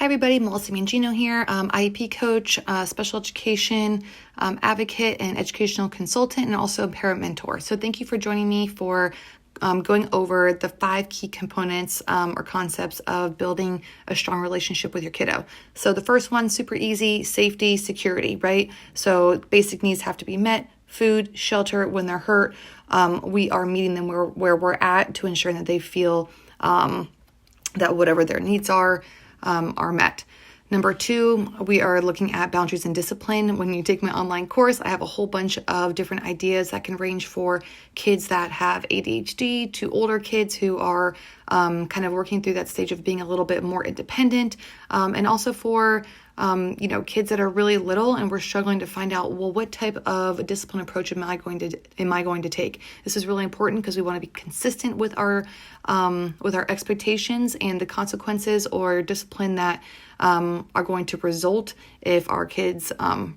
Hi everybody, Melissa Mangino here, IEP coach, special education advocate and educational consultant, and also a parent mentor. So thank you for joining me for going over the 5 key components or concepts of building a strong relationship with your kiddo. So the first one, super easy, safety, security, right? So basic needs have to be met: food, shelter. When they're hurt, we are meeting them where we're at to ensure that they feel that whatever their needs are met. Number 2, we are looking at boundaries and discipline. When you take my online course, I have a whole bunch of different ideas that can range for kids that have ADHD to older kids who are kind of working through that stage of being a little bit more independent, and also for kids that are really little and we're struggling to find out, well, what type of discipline approach am I going to take? This is really important because we want to be consistent with our expectations and the consequences or discipline that are going to result if our kids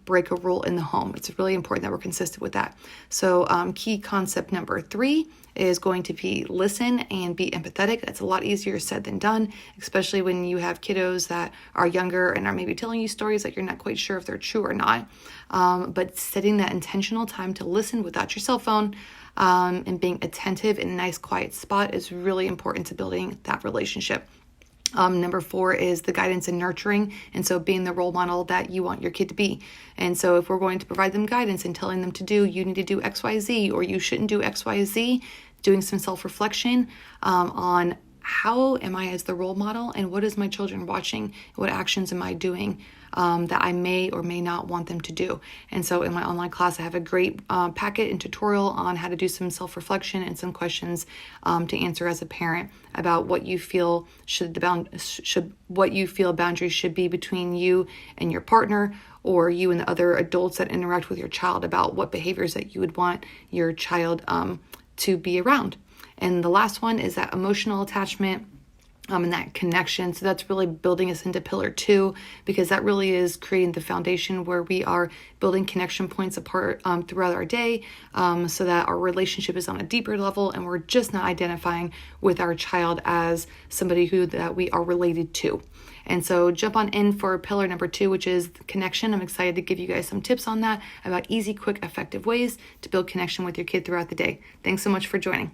break a rule in the home. It's really important that we're consistent with that. So key concept number 3 is going to be listen and be empathetic. That's a lot easier said than done, especially when you have kiddos that are younger and are maybe telling you stories that you're not quite sure if they're true or not. But setting that intentional time to listen without your cell phone and being attentive in a nice quiet spot is really important to building that relationship. Number 4 is the guidance and nurturing. And so being the role model that you want your kid to be. And so if we're going to provide them guidance and telling them to do, you need to do X, Y, Z, or you shouldn't do X, Y, Z, doing some self-reflection on how am I as the role model and what is my children watching? What actions am I doing that I may or may not want them to do? And so in my online class, I have a great packet and tutorial on how to do some self-reflection and some questions to answer as a parent about what you feel boundaries should be between you and your partner, or you and the other adults that interact with your child, about what behaviors that you would want your child to be around. And the last one is that emotional attachment and that connection. So that's really building us into pillar 2, because that really is creating the foundation where we are building connection points apart throughout our day, so that our relationship is on a deeper level and we're just not identifying with our child as somebody that we are related to. And so jump on in for pillar number 2, which is connection. I'm excited to give you guys some tips on that, about easy, quick, effective ways to build connection with your kid throughout the day. Thanks so much for joining.